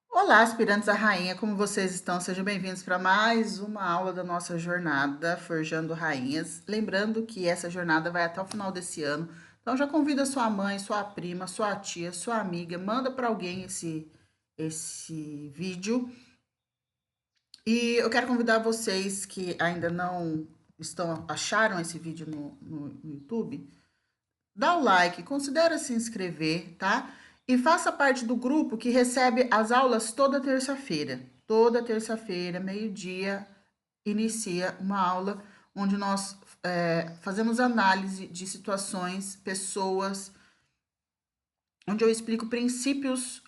Olá, aspirantes à rainha, como vocês estão? Sejam bem-vindos para mais uma aula da nossa jornada Forjando Rainhas. Lembrando que essa jornada vai até o final desse ano, então já convida sua mãe, sua prima, sua tia, sua amiga, manda para alguém esse vídeo. E eu quero convidar vocês que ainda não acharam esse vídeo no YouTube, dá o like, considera se inscrever, tá? E faça parte do grupo que recebe as aulas toda terça-feira. Toda terça-feira, meio-dia, inicia uma aula onde nós fazemos análise de situações, pessoas, onde eu explico princípios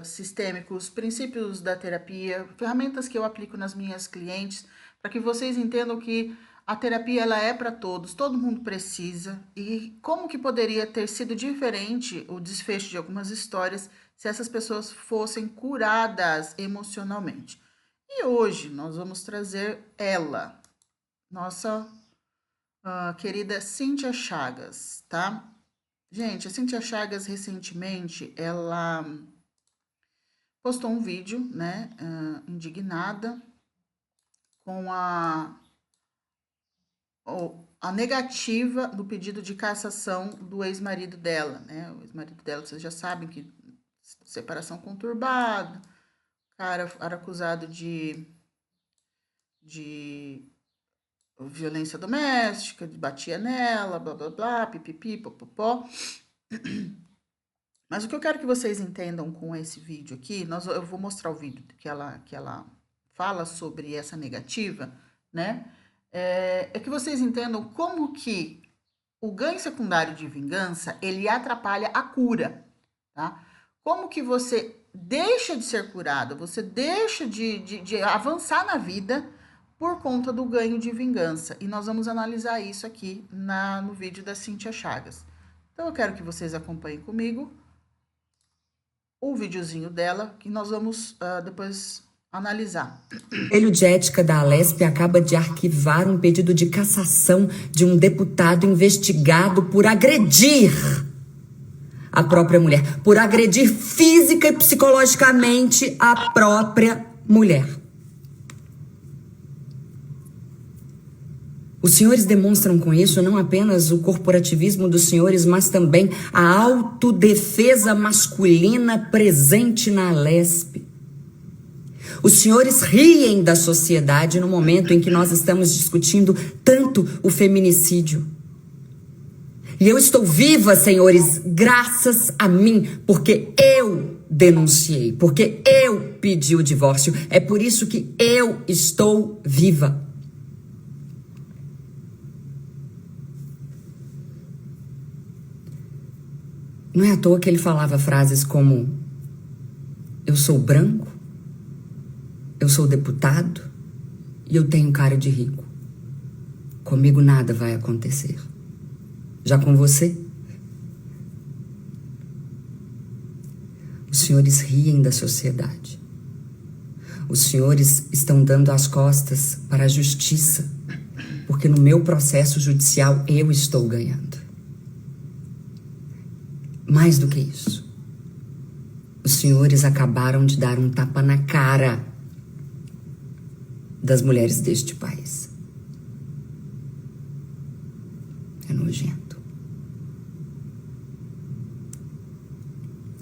sistêmicos, princípios da terapia, ferramentas que eu aplico nas minhas clientes, para que vocês entendam que a terapia ela é para todos, todo mundo precisa, e como que poderia ter sido diferente o desfecho de algumas histórias se essas pessoas fossem curadas emocionalmente. E hoje nós vamos trazer ela, nossa querida Cíntia Chagas, tá? Gente, a Cíntia Chagas, recentemente, ela postou um vídeo, né, indignada com a negativa do pedido de cassação do ex-marido dela, né? O ex-marido dela, vocês já sabem que separação conturbada, o cara era acusado de violência doméstica, batia nela, blá, blá, blá, pipipi, popopó. Mas o que eu quero que vocês entendam com esse vídeo aqui, eu vou mostrar o vídeo que ela fala sobre essa negativa, né? É que vocês entendam como que o ganho secundário de vingança, ele atrapalha a cura, tá? Como que você deixa de ser curado, você deixa de avançar na vida por conta do ganho de vingança. E nós vamos analisar isso aqui no vídeo da Cíntia Chagas. Então, eu quero que vocês acompanhem comigo o videozinho dela, que nós vamos depois analisar. O Conselho de Ética da Alesp acaba de arquivar um pedido de cassação de um deputado investigado por agredir a própria mulher, por agredir física e psicologicamente a própria mulher. Os senhores demonstram com isso não apenas o corporativismo dos senhores, mas também a autodefesa masculina presente na Alesp. Os senhores riem da sociedade no momento em que nós estamos discutindo tanto o feminicídio. E eu estou viva, senhores, graças a mim, porque eu denunciei, porque eu pedi o divórcio. É por isso que eu estou viva. Não é à toa que ele falava frases como: eu sou branco, eu sou deputado e eu tenho cara de rico. Comigo nada vai acontecer. Já com você? Os senhores riem da sociedade. Os senhores estão dando as costas para a justiça, porque no meu processo judicial eu estou ganhando. Mais do que isso, os senhores acabaram de dar um tapa na cara das mulheres deste país. É nojento.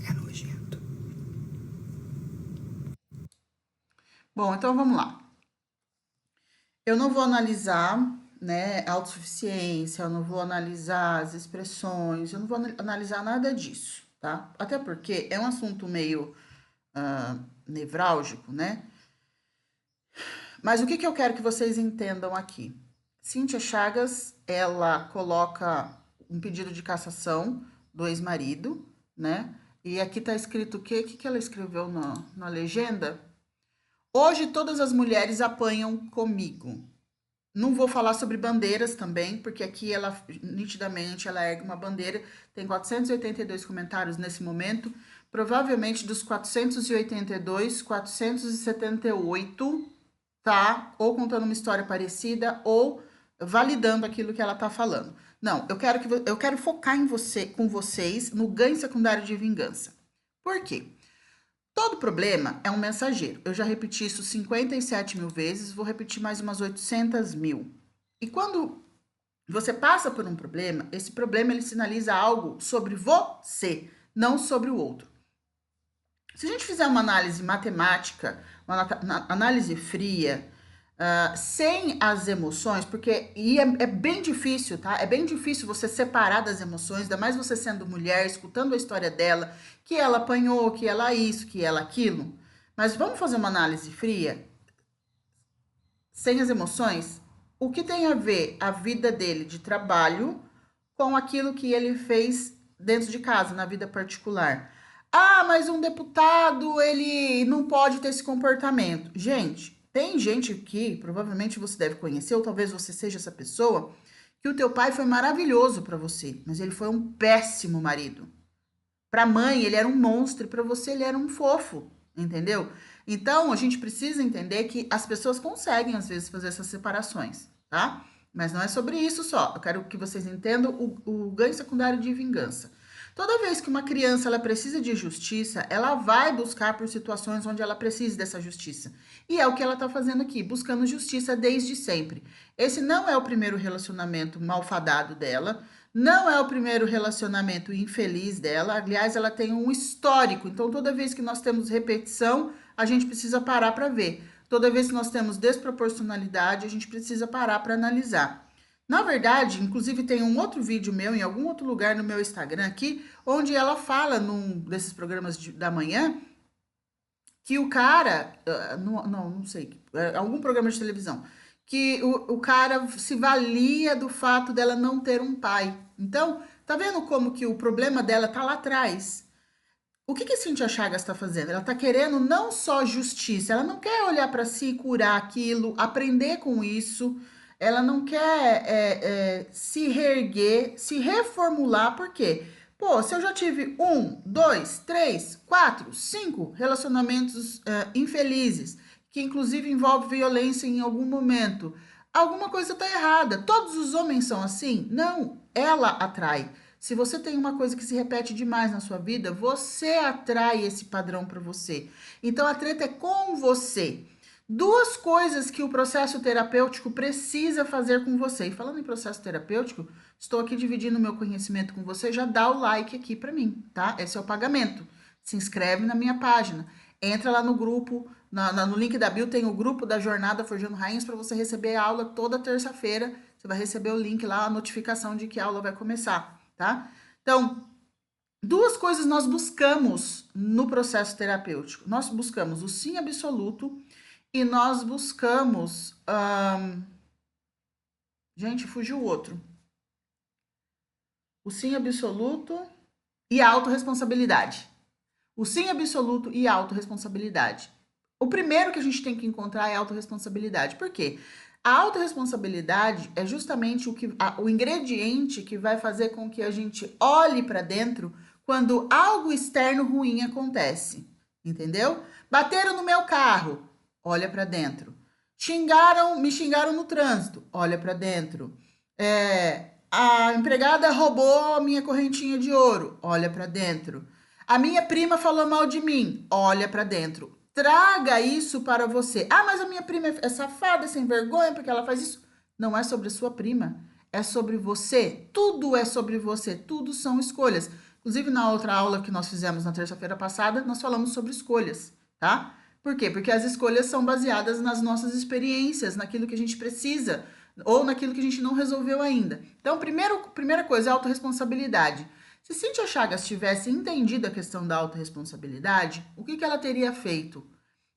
É nojento. Bom, então vamos lá. Eu não vou analisar, né, autossuficiência, eu não vou analisar as expressões, eu não vou analisar nada disso, tá? Até porque é um assunto meio nevrálgico, né? Mas o que eu quero que vocês entendam aqui? Cíntia Chagas, ela coloca um pedido de cassação do ex-marido, né? E aqui tá escrito o quê? O que ela escreveu na legenda? Hoje todas as mulheres apanham comigo. Não vou falar sobre bandeiras também, porque aqui ela, nitidamente, ela ergue uma bandeira. Tem 482 comentários nesse momento. Provavelmente dos 482, 478... tá? Ou contando uma história parecida, ou validando aquilo que ela tá falando. Não, eu quero focar em com vocês no ganho secundário de vingança. Por quê? Todo problema é um mensageiro. Eu já repeti isso 57 mil vezes, vou repetir mais umas 800 mil. E quando você passa por um problema, esse problema ele sinaliza algo sobre você, não sobre o outro. Se a gente fizer uma análise matemática, uma análise fria, sem as emoções, porque é bem difícil, tá? É bem difícil você separar das emoções, ainda mais você sendo mulher, escutando a história dela, que ela apanhou, que ela isso, que ela aquilo. Mas vamos fazer uma análise fria, sem as emoções? O que tem a ver a vida dele de trabalho com aquilo que ele fez dentro de casa, na vida particular? Ah, mas um deputado, ele não pode ter esse comportamento. Gente, tem gente que provavelmente você deve conhecer, ou talvez você seja essa pessoa, que o teu pai foi maravilhoso para você, mas ele foi um péssimo marido. Para a mãe, ele era um monstro, e para você, ele era um fofo, entendeu? Então, a gente precisa entender que as pessoas conseguem, às vezes, fazer essas separações, tá? Mas não é sobre isso só. Eu quero que vocês entendam o ganho secundário de vingança. Toda vez que uma criança ela precisa de justiça, ela vai buscar por situações onde ela precisa dessa justiça. E é o que ela está fazendo aqui, buscando justiça desde sempre. Esse não é o primeiro relacionamento malfadado dela, não é o primeiro relacionamento infeliz dela. Aliás, ela tem um histórico. Então, toda vez que nós temos repetição, a gente precisa parar para ver. Toda vez que nós temos desproporcionalidade, a gente precisa parar para analisar. Na verdade, inclusive tem um outro vídeo meu em algum outro lugar no meu Instagram aqui, onde ela fala num desses programas da manhã que o cara, não sei, algum programa de televisão, que o cara se valia do fato dela não ter um pai. Então, tá vendo como que o problema dela tá lá atrás? O que a Cíntia Chagas está fazendo? Ela está querendo não só justiça, ela não quer olhar para si, curar aquilo, aprender com isso, ela não quer se reerguer, se reformular, por quê? Pô, se eu já tive 1, 2, 3, 4, 5 relacionamentos infelizes, que inclusive envolve violência em algum momento, alguma coisa está errada. Todos os homens são assim? Não, ela atrai. Se você tem uma coisa que se repete demais na sua vida, você atrai esse padrão para você. Então a treta é com você. Duas coisas que o processo terapêutico precisa fazer com você. E falando em processo terapêutico, estou aqui dividindo meu conhecimento com você. Já dá o like aqui para mim, tá? Esse é o pagamento. Se inscreve na minha página. Entra lá no grupo, no link da bio tem o grupo da Jornada Forjando Rainhas para você receber a aula toda terça-feira. Você vai receber o link lá, a notificação de que a aula vai começar. Tá? Então, duas coisas nós buscamos no processo terapêutico. Nós buscamos o sim absoluto e nós buscamos... Gente, fugiu o outro. O sim absoluto e a autorresponsabilidade. O sim absoluto e a autorresponsabilidade. O primeiro que a gente tem que encontrar é a autorresponsabilidade. Por quê? A autorresponsabilidade é justamente o ingrediente que vai fazer com que a gente olhe para dentro quando algo externo ruim acontece, entendeu? Bateram no meu carro, olha para dentro. Me xingaram no trânsito, olha para dentro. A empregada roubou a minha correntinha de ouro, olha para dentro. A minha prima falou mal de mim, olha para dentro. Traga isso para você. Ah, mas a minha prima é safada, é sem vergonha, porque ela faz isso. Não é sobre a sua prima, é sobre você. Tudo é sobre você, tudo são escolhas. Inclusive, na outra aula que nós fizemos na terça-feira passada, nós falamos sobre escolhas, tá? Por quê? Porque as escolhas são baseadas nas nossas experiências, naquilo que a gente precisa, ou naquilo que a gente não resolveu ainda. Então, primeira coisa é a autorresponsabilidade. Se Cíntia Chagas tivesse entendido a questão da autorresponsabilidade, o que ela teria feito?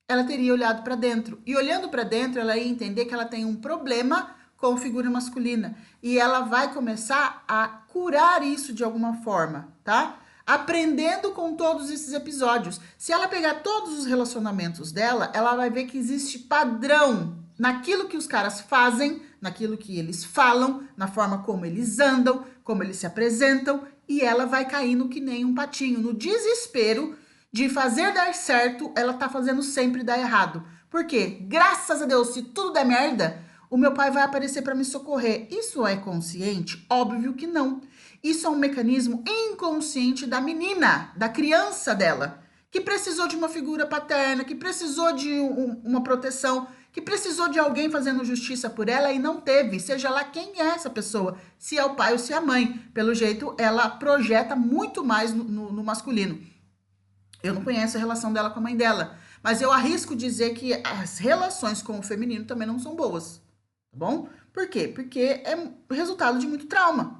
Ela teria olhado para dentro. E olhando para dentro, ela ia entender que ela tem um problema com figura masculina. E ela vai começar a curar isso de alguma forma, tá? Aprendendo com todos esses episódios. Se ela pegar todos os relacionamentos dela, ela vai ver que existe padrão naquilo que os caras fazem, naquilo que eles falam, na forma como eles andam, como eles se apresentam, e ela vai caindo que nem um patinho. No desespero de fazer dar certo, ela tá fazendo sempre dar errado. Por quê? Graças a Deus, se tudo der merda, o meu pai vai aparecer para me socorrer. Isso é consciente? Óbvio que não. Isso é um mecanismo inconsciente da menina, da criança dela, que precisou de uma figura paterna, que precisou de uma proteção, que precisou de alguém fazendo justiça por ela e não teve, seja lá quem é essa pessoa, se é o pai ou se é a mãe. Pelo jeito, ela projeta muito mais no masculino. Eu não conheço a relação dela com a mãe dela, mas eu arrisco dizer que as relações com o feminino também não são boas, tá bom? Por quê? Porque é resultado de muito trauma.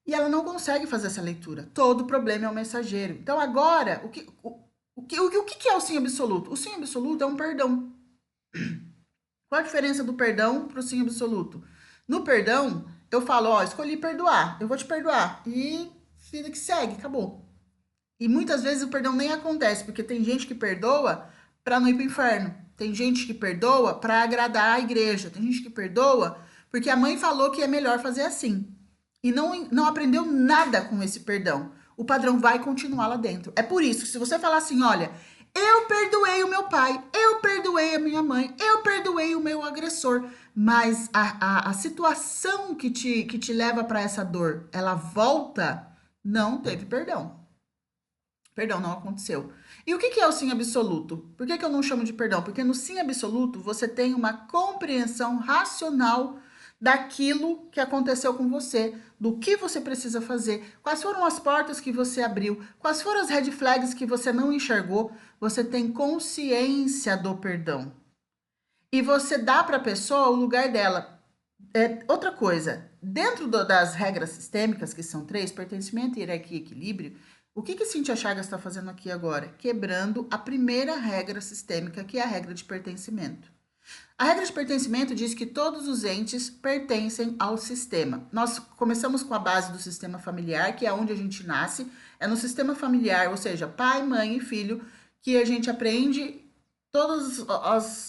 E ela não consegue fazer essa leitura. Todo problema é um mensageiro. Então, agora, o que é o sim absoluto? O sim absoluto é um perdão. Qual a diferença do perdão para o sim absoluto? No perdão, eu falo, ó, escolhi perdoar, eu vou te perdoar. E vida que segue, acabou. E muitas vezes o perdão nem acontece, porque tem gente que perdoa para não ir para o inferno. Tem gente que perdoa para agradar a igreja. Tem gente que perdoa porque a mãe falou que é melhor fazer assim. E não aprendeu nada com esse perdão. O padrão vai continuar lá dentro. É por isso que se você falar assim, olha, eu perdoei o meu pai, eu perdoei a minha mãe, eu perdoei o meu agressor, mas a situação que te leva para essa dor, ela volta, não teve perdão. Perdão não aconteceu. E o que é o sim absoluto? Por que eu não chamo de perdão? Porque no sim absoluto você tem uma compreensão racional daquilo que aconteceu com você, do que você precisa fazer, quais foram as portas que você abriu, quais foram as red flags que você não enxergou. Você tem consciência do perdão. E você dá para a pessoa o lugar dela. Outra coisa, dentro das regras sistêmicas, que são 3, pertencimento, hierarquia e equilíbrio, o que Cíntia Chagas está fazendo aqui agora? Quebrando a primeira regra sistêmica, que é a regra de pertencimento. A regra de pertencimento diz que todos os entes pertencem ao sistema. Nós começamos com a base do sistema familiar, que é onde a gente nasce. É no sistema familiar, ou seja, pai, mãe e filho, que a gente aprende todos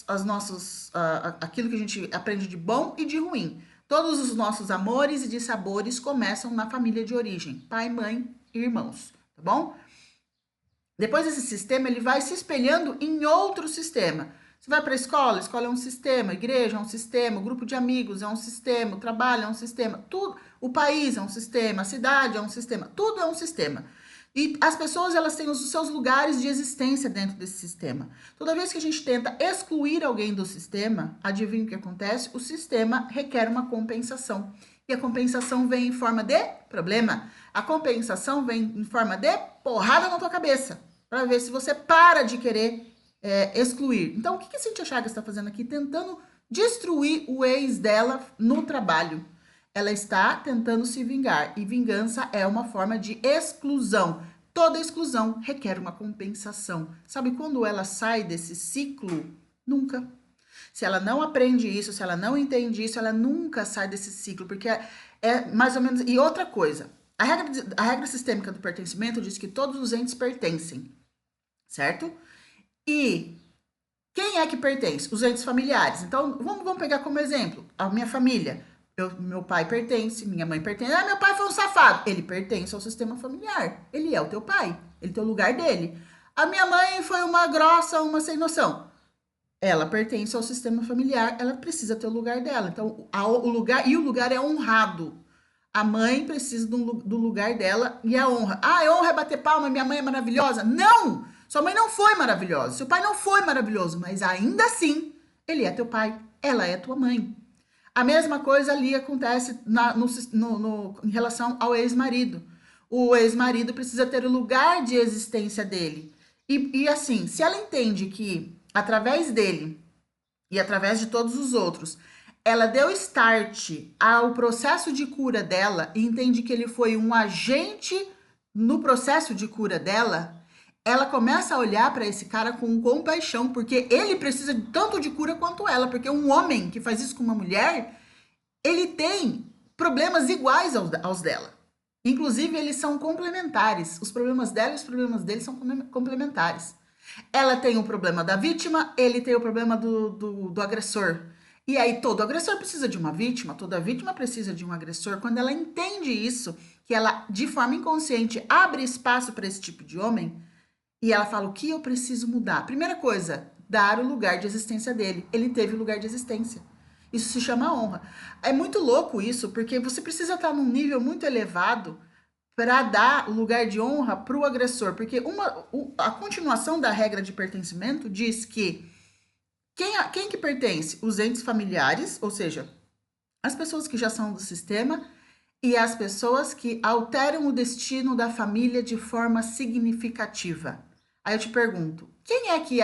as nossos, aquilo que a gente aprende de bom e de ruim. Todos os nossos amores e dissabores começam na família de origem, pai, mãe e irmãos, tá bom? Depois esse sistema, ele vai se espelhando em outro sistema. Você vai para a escola é um sistema, a igreja é um sistema, o grupo de amigos é um sistema, o trabalho é um sistema, tudo, o país é um sistema, a cidade é um sistema, tudo é um sistema. E as pessoas, elas têm os seus lugares de existência dentro desse sistema. Toda vez que a gente tenta excluir alguém do sistema, adivinha o que acontece? O sistema requer uma compensação. E a compensação vem em forma de problema. A compensação vem em forma de porrada na tua cabeça, para ver se você para de querer excluir. Então, o que a Cíntia Chagas está fazendo aqui? Tentando destruir o ex dela no trabalho. Ela está tentando se vingar. E vingança é uma forma de exclusão. Toda exclusão requer uma compensação. Sabe quando ela sai desse ciclo? Nunca. Se ela não aprende isso, se ela não entende isso, ela nunca sai desse ciclo. Porque é mais ou menos... E outra coisa, a regra sistêmica do pertencimento diz que todos os entes pertencem, certo? E quem é que pertence? Os entes familiares. Então, vamos pegar como exemplo a minha família. Meu pai pertence, minha mãe pertence. Ah, meu pai foi um safado. Ele pertence ao sistema familiar. Ele é o teu pai. Ele tem o lugar dele. A minha mãe foi uma grossa, uma sem noção. Ela pertence ao sistema familiar. Ela precisa ter o lugar dela. Então, o lugar é honrado. A mãe precisa do lugar dela e a honra. Ah, a honra é bater palma, minha mãe é maravilhosa. Não! Sua mãe não foi maravilhosa, seu pai não foi maravilhoso, mas ainda assim, ele é teu pai, ela é tua mãe. A mesma coisa ali acontece em relação ao ex-marido. O ex-marido precisa ter o lugar de existência dele. E assim, se ela entende que através dele e através de todos os outros, ela deu start ao processo de cura dela e entende que ele foi um agente no processo de cura dela, ela começa a olhar para esse cara com compaixão, porque ele precisa tanto de cura quanto ela, porque um homem que faz isso com uma mulher, ele tem problemas iguais aos dela. Inclusive, eles são complementares. Os problemas dela e os problemas dele são complementares. Ela tem o problema da vítima, ele tem o problema do agressor. E aí, todo agressor precisa de uma vítima, toda vítima precisa de um agressor. Quando ela entende isso, que ela, de forma inconsciente, abre espaço para esse tipo de homem, e ela fala, o que eu preciso mudar? Primeira coisa, dar o lugar de existência dele. Ele teve o lugar de existência. Isso se chama honra. É muito louco isso, porque você precisa estar num nível muito elevado para dar lugar de honra para o agressor, porque a continuação da regra de pertencimento diz que quem que pertence? Os entes familiares, ou seja, as pessoas que já são do sistema e as pessoas que alteram o destino da família de forma significativa. Aí eu te pergunto, quem é que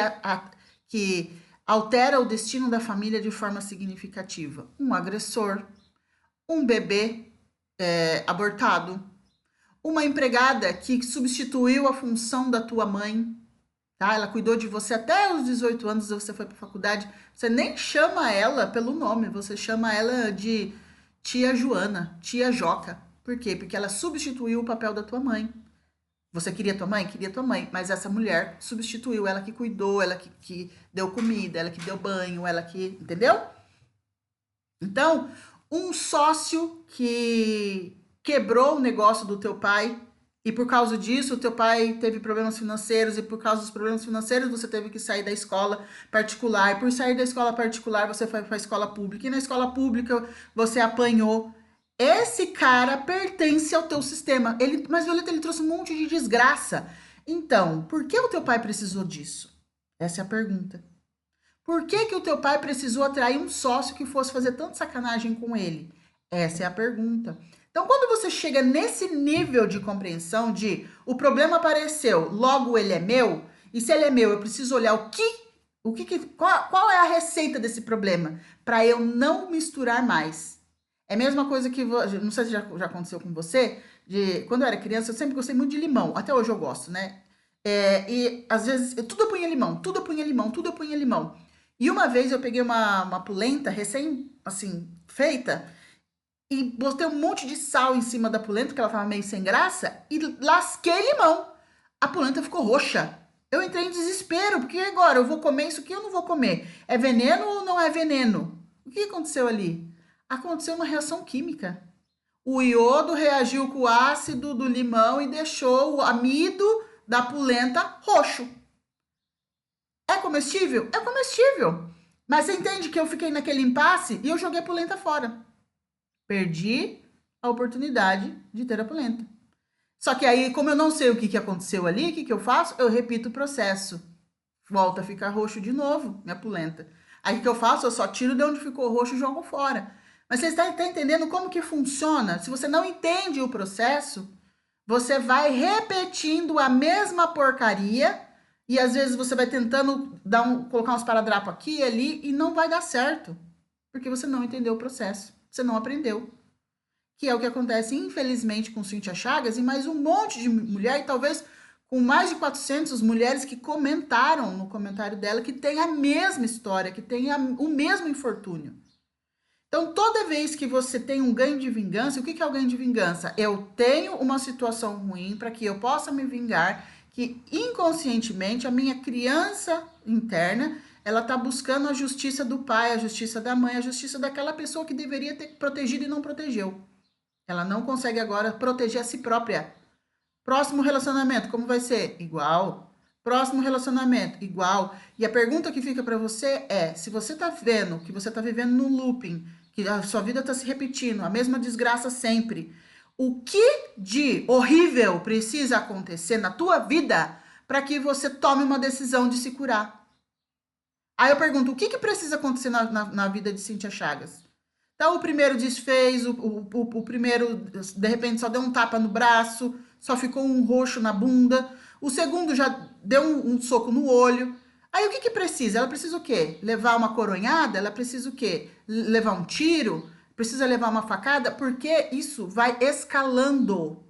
altera o destino da família de forma significativa? Um agressor, um bebê abortado, uma empregada que substituiu a função da tua mãe, tá? Ela cuidou de você até os 18 anos, você foi para a faculdade. Você nem chama ela pelo nome, você chama ela de tia Joana, tia Joca. Por quê? Porque ela substituiu o papel da tua mãe. Você queria tua mãe? Queria tua mãe, mas essa mulher substituiu, ela que cuidou, ela que deu comida, ela que deu banho, ela que. Entendeu? Então, um sócio que quebrou o negócio do teu pai e por causa disso o teu pai teve problemas financeiros e por causa dos problemas financeiros você teve que sair da escola particular. E por sair da escola particular você foi para a escola pública e na escola pública você apanhou. Esse cara pertence ao teu sistema. Mas Violeta, ele trouxe um monte de desgraça. Então, por que o teu pai precisou disso? Essa é a pergunta. Por que o teu pai precisou atrair um sócio que fosse fazer tanta sacanagem com ele? Essa é a pergunta. Então, quando você chega nesse nível de compreensão de o problema apareceu, logo ele é meu, e se ele é meu, eu preciso olhar qual é a receita desse problema para eu não misturar mais. É a mesma coisa que, não sei se já aconteceu com você, quando eu era criança, eu sempre gostei muito de limão, até hoje eu gosto, né? E às vezes, tudo eu punha limão, tudo eu punha limão, tudo eu punha limão. E uma vez eu peguei uma polenta recém, assim, feita e botei um monte de sal em cima da polenta, que ela tava meio sem graça, e lasquei limão. A polenta ficou roxa. Eu entrei em desespero, porque agora eu vou comer isso aqui ou não vou comer? É veneno ou não é veneno? O que aconteceu ali? Aconteceu uma reação química. O iodo reagiu com o ácido do limão e deixou o amido da polenta roxo. É comestível? É comestível. Mas você entende que eu fiquei naquele impasse e eu joguei a polenta fora. Perdi a oportunidade de ter a polenta. Só que aí, como eu não sei o que aconteceu ali, o que eu faço? Eu repito o processo. Volta a ficar roxo de novo, minha polenta. Aí o que eu faço? Eu só tiro de onde ficou roxo e jogo fora. Mas você está entendendo como que funciona? Se você não entende o processo, você vai repetindo a mesma porcaria e às vezes você vai tentando colocar uns paradrapos aqui e ali e não vai dar certo. Porque você não entendeu o processo. Você não aprendeu. Que é o que acontece, infelizmente, com Cíntia Chagas e mais um monte de mulher, e talvez com mais de 400 mulheres que comentaram no comentário dela que tem a mesma história, que tem o mesmo infortúnio. Então, toda vez que você tem um ganho de vingança, o que é o ganho de vingança? Eu tenho uma situação ruim para que eu possa me vingar, que inconscientemente a minha criança interna, ela está buscando a justiça do pai, a justiça da mãe, a justiça daquela pessoa que deveria ter protegido e não protegeu. Ela não consegue agora proteger a si própria. Próximo relacionamento, como vai ser? Igual. Próximo relacionamento, igual. E a pergunta que fica para você é, se você tá vendo que você tá vivendo num looping, que a sua vida tá se repetindo, a mesma desgraça sempre, o que de horrível precisa acontecer na tua vida para que você tome uma decisão de se curar? Aí eu pergunto, o que precisa acontecer na vida de Cíntia Chagas? Então, o primeiro desfez, o primeiro, de repente, só deu um tapa no braço, só ficou um roxo na bunda. O segundo já deu um soco no olho. Aí, o que precisa? Ela precisa o quê? Levar uma coronhada? Ela precisa o quê? Levar um tiro? Precisa levar uma facada? Porque isso vai escalando.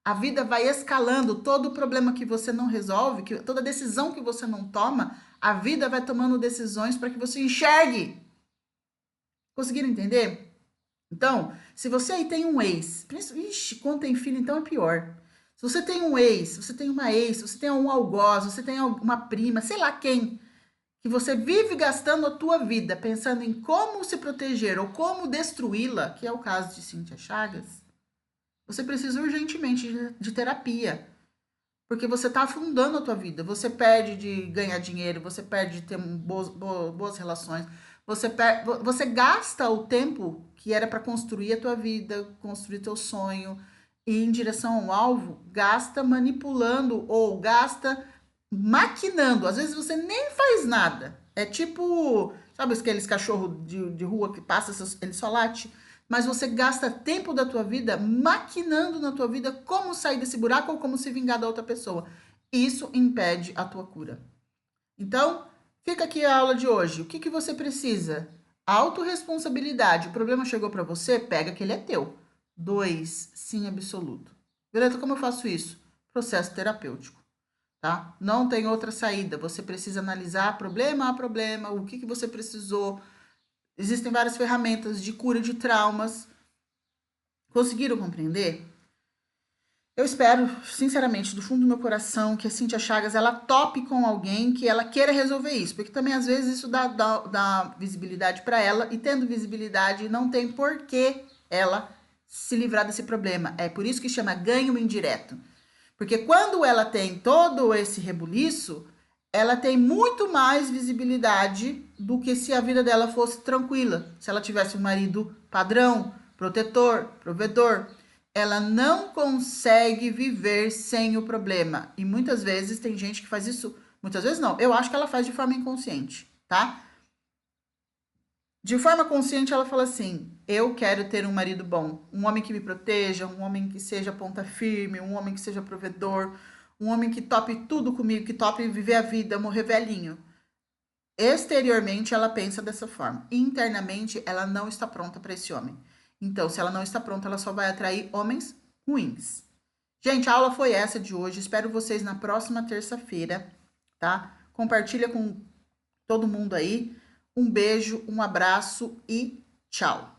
A vida vai escalando. Todo problema que você não resolve, toda decisão que você não toma, a vida vai tomando decisões para que você enxergue. Conseguiram entender? Então, se você aí tem um ex, quando tem filho, então é pior. Se você tem um ex, se você tem uma ex, se você tem um algoz, se você tem uma prima, sei lá quem, que você vive gastando a tua vida pensando em como se proteger ou como destruí-la, que é o caso de Cíntia Chagas, você precisa urgentemente de terapia. Porque você está afundando a tua vida. Você perde de ganhar dinheiro, você perde de ter boas relações, Você gasta o tempo que era para construir a tua vida, construir teu sonho, e em direção ao alvo, gasta manipulando ou gasta maquinando. Às vezes você nem faz nada. É tipo, sabe aqueles cachorros de rua que passa, ele só late? Mas você gasta tempo da tua vida maquinando na tua vida como sair desse buraco ou como se vingar da outra pessoa. Isso impede a tua cura. Então, fica aqui a aula de hoje. O que você precisa? Autorresponsabilidade. O problema chegou para você? Pega que ele é teu. 2, sim absoluto. Violeta, como eu faço isso? Processo terapêutico, tá? Não tem outra saída. Você precisa analisar problema a problema, o que você precisou. Existem várias ferramentas de cura de traumas. Conseguiram compreender? Eu espero, sinceramente, do fundo do meu coração, que a Cíntia Chagas, ela tope com alguém que ela queira resolver isso. Porque também, às vezes, isso dá visibilidade para ela. E tendo visibilidade, não tem por que ela se livrar desse problema. É por isso que chama ganho indireto. Porque quando ela tem todo esse rebuliço, ela tem muito mais visibilidade do que se a vida dela fosse tranquila. Se ela tivesse um marido padrão, protetor, provedor. Ela não consegue viver sem o problema. E muitas vezes tem gente que faz isso. Muitas vezes não. Eu acho que ela faz de forma inconsciente, tá? De forma consciente, ela fala assim: eu quero ter um marido bom, um homem que me proteja, um homem que seja ponta firme, um homem que seja provedor, um homem que tope tudo comigo, que tope viver a vida, morrer velhinho. Exteriormente, ela pensa dessa forma. Internamente, ela não está pronta para esse homem. Então, se ela não está pronta, ela só vai atrair homens ruins. Gente, a aula foi essa de hoje. Espero vocês na próxima terça-feira, tá? Compartilha com todo mundo aí. Um beijo, um abraço e tchau.